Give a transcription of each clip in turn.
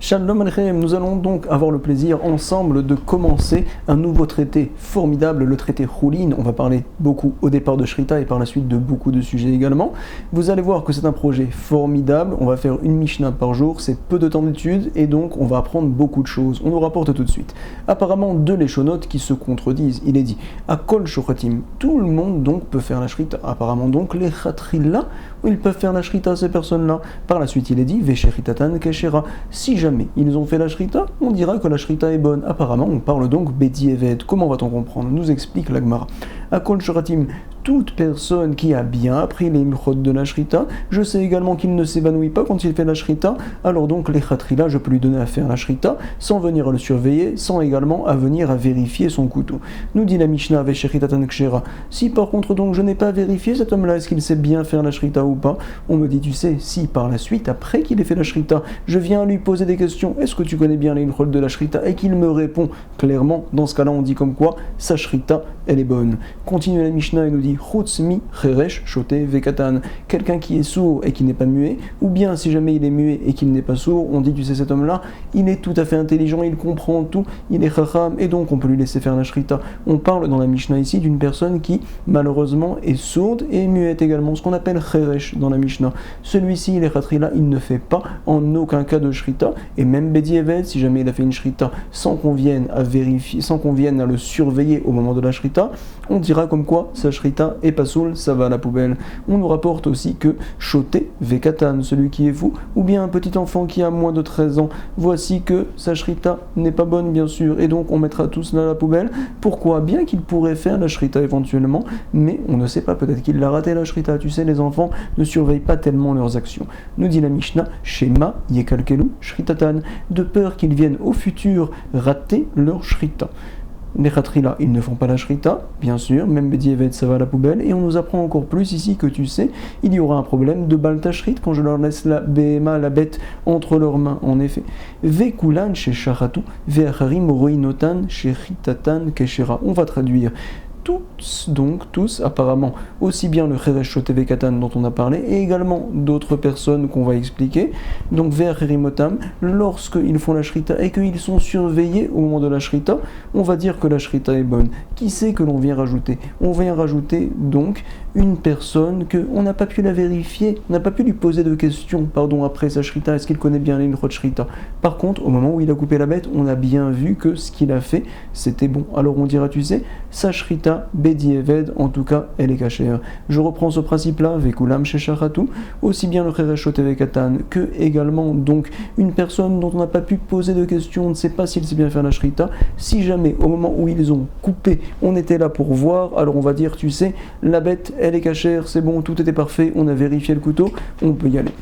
Shalom Aleichem, nous allons donc avoir le plaisir ensemble de commencer un nouveau traité formidable, le traité Choulin. On va parler beaucoup au départ de Shrita et par la suite de beaucoup de sujets également. Vous allez voir que c'est un projet formidable, on va faire une Mishnah par jour, c'est peu de temps d'étude et donc on va apprendre beaucoup de choses. On nous rapporte tout de suite. Apparemment deux leshonotes qui se contredisent. Il est dit, à Kol Shochatim, tout le monde donc peut faire la Shrita. Apparemment donc les Chatrilla, où ils peuvent faire la Shrita, ces personnes-là. Par la suite il est dit, Vesheritatan Keshera. Si jamais ils ont fait la Shrita, on dira que la Shrita est bonne. Apparemment, on parle donc Bedi Eved. Comment va-t-on comprendre? Nous explique la Gemara. À Kol Shoratim, toute personne qui a bien appris les ilchot de la Shrita, je sais également qu'il ne s'évanouit pas quand il fait la Shrita, alors donc les Chatrila, je peux lui donner à faire la Shrita, sans venir le surveiller, sans également à venir à vérifier son couteau. Nous dit la Mishnah avec Sheritatan Kshera. Si par contre donc je n'ai pas vérifié cet homme-là, est-ce qu'il sait bien faire la Shrita ou pas? On me dit, tu sais, si par la suite, après qu'il ait fait la Shrita, je viens lui poser des questions, est-ce que tu connais bien les ilchot de la Shrita, et qu'il me répond clairement, dans ce cas-là on dit comme quoi, sa Shrita, elle est bonne. Continue la Mishnah et nous dit, Chutzmi Cheresh Shote Vekatan, quelqu'un qui est sourd et qui n'est pas muet, ou bien si jamais il est muet et qu'il n'est pas sourd, on dit, tu sais, cet homme-là, il est tout à fait intelligent, il comprend tout, il est chacham, et donc on peut lui laisser faire la Shrita. On parle dans la Mishnah ici d'une personne qui, malheureusement, est sourde et muette également, ce qu'on appelle Cheresh dans la Mishnah. Celui-ci, les Chatrila, il ne fait pas en aucun cas de Shrita, et même Bedi Eved, si jamais il a fait une Shrita sans qu'on vienne à vérifier, sans qu'on vienne à le surveiller au moment de la Shrita, on dira comme quoi sa Shrita est pas soul, ça va à la poubelle. On nous rapporte aussi que Shoté Vekatan, celui qui est fou, ou bien un petit enfant qui a moins de 13 ans, voici que sa Shrita n'est pas bonne bien sûr, et donc on mettra tout cela à la poubelle. Pourquoi? Bien qu'il pourrait faire la Shrita éventuellement, mais on ne sait pas, peut-être qu'il l'a raté la Shrita. Tu sais, les enfants ne surveillent pas tellement leurs actions. Nous dit la Mishnah, Shema Yekalkelu Shritatan, de peur qu'ils viennent au futur rater leur Shrita. Les Chatrila, ils ne font pas la Shrita, bien sûr, même Bedi Eved, ça va à la poubelle, et on nous apprend encore plus ici que tu sais, il y aura un problème de Baltashrit quand je leur laisse la Behema, la bête, entre leurs mains, en effet. Vekulan chez Sharatu, Veacharim Roinotan chez Ritatan Keshera. On va traduire. Tous, apparemment, aussi bien le Cheresh Shote Vekatan dont on a parlé, et également d'autres personnes qu'on va expliquer. Donc, vers Herimotam, lorsqu'ils font la Shrita et qu'ils sont surveillés au moment de la Shrita, on va dire que la Shrita est bonne. Qui c'est que l'on vient rajouter? On vient rajouter donc une personne qu'on n'a pas pu la vérifier, on n'a pas pu lui poser de questions, après sa Shrita, est-ce qu'il connaît bien les ilchot Shrita? Par contre, au moment où il a coupé la bête, on a bien vu que ce qu'il a fait, c'était bon. Alors on dira, tu sais, sa Shrita, Bedi Eved, en tout cas, elle est cachère. Je reprends ce principe-là, Vekulam Shecharatu, aussi bien le Cheresh Shote Vekatan que également donc une personne dont on n'a pas pu poser de questions, on ne sait pas s'il sait bien faire la Shrita. Si jamais, au moment où ils ont coupé, on était là pour voir, alors on va dire, tu sais, la bête, elle est cachère, c'est bon, tout était parfait, on a vérifié le couteau, on peut y aller.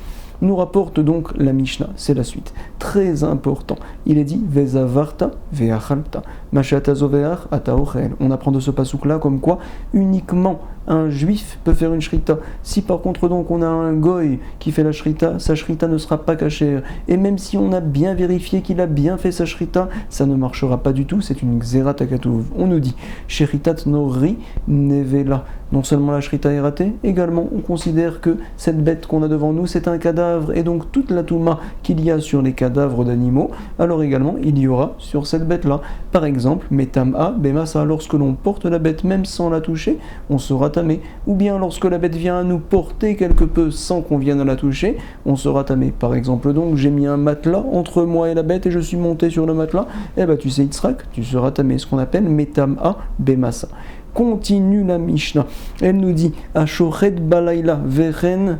Nous rapporte donc la Mishnah, c'est la suite. Très important. Il est dit Vezavarta veachalta, machata zoveach ataochel. On apprend de ce pasouk-là comme quoi uniquement un juif peut faire une shrita. Si par contre donc on a un goy qui fait la shrita, sa shrita ne sera pas cachère. Et même si on a bien vérifié qu'il a bien fait sa shrita, ça ne marchera pas du tout, c'est une xerat akatuv. On nous dit Sheritat nori nevela. Non seulement la shrita est ratée, également on considère que cette bête qu'on a devant nous c'est un cadavre, et donc toute la touma qu'il y a sur les cadavres d'animaux, alors également il y aura sur cette bête-là. Par exemple, metama bemasa, lorsque l'on porte la bête même sans la toucher, on sera tamé. Ou bien lorsque la bête vient à nous porter quelque peu sans qu'on vienne à la toucher, on sera tamé. Par exemple donc, j'ai mis un matelas entre moi et la bête et je suis monté sur le matelas, et tu sais Yitzhak, tu seras tamé, ce qu'on appelle metama bemasa. Continue la Mishnah. Elle nous dit Ashoret Balaila Veren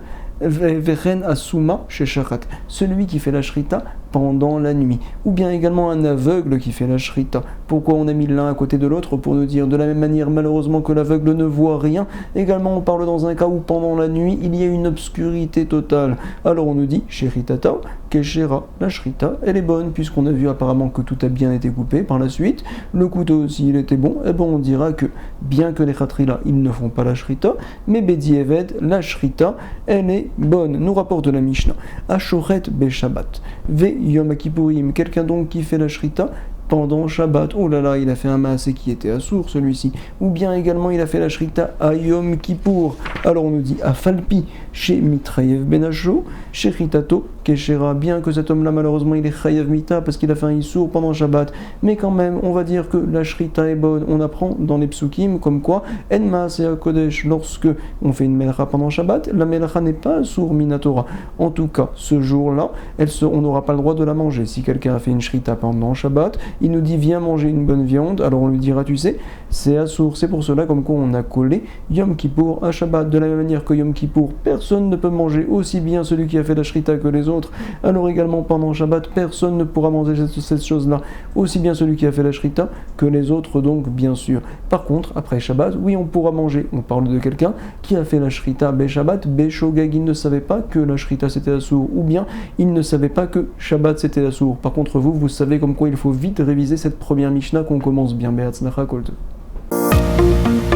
Asuma Shesharat, celui qui fait la Shrita pendant la nuit, ou bien également un aveugle qui fait la Shrita. Pourquoi on a mis l'un à côté de l'autre? Pour nous dire de la même manière malheureusement que l'aveugle ne voit rien. Également on parle dans un cas où pendant la nuit il y a une obscurité totale. Alors on nous dit Sheritata Keshera, la Shrita elle est bonne puisqu'on a vu apparemment que tout a bien été coupé par la suite. Le couteau aussi il était bon. On dira que bien que les Chatrila ils ne font pas la Shrita, mais Bedi Eved, la Shrita elle est bonne. Nous rapporte la Mishnah Ashoret Beshabbat Ve Yom Kippourim, quelqu'un donc qui fait la Shrita pendant Shabbat. Oh là là, il a fait un maasé qui était assourd celui-ci. Ou bien également il a fait la Shrita à Yom Kippour. Alors on nous dit Afalpi chez Mitrayev Benasho, chez Ritato, Keshera, bien que cet homme-là malheureusement il est Chayev Mita parce qu'il a fait un Issour pendant Shabbat, mais quand même on va dire que la Shrita est bonne. On apprend dans les psukim comme quoi Enma c'est à Kodesh, lorsque on fait une Melcha pendant Shabbat, la Melcha n'est pas sour Minatora. En tout cas, ce jour-là, on n'aura pas le droit de la manger. Si quelqu'un a fait une Shrita pendant Shabbat, il nous dit viens manger une bonne viande, alors on lui dira tu sais, c'est assour. C'est pour cela comme quoi on a collé Yom Kippour à Shabbat. De la même manière que Yom Kippour, personne ne peut manger aussi bien celui qui a fait la Shrita que les autres. Alors également pendant Shabbat, personne ne pourra manger cette chose-là, aussi bien celui qui a fait la Shrita que les autres, donc bien sûr. Par contre, après Shabbat, oui, on pourra manger. On parle de quelqu'un qui a fait la Shrita Be Shabbat, Be Shogeg, il ne savait pas que la Shrita c'était assour, ou bien il ne savait pas que Shabbat c'était assour. Par contre, vous savez comme quoi il faut vite réviser cette première Mishnah qu'on commence bien. Be'atzlacha kol tov.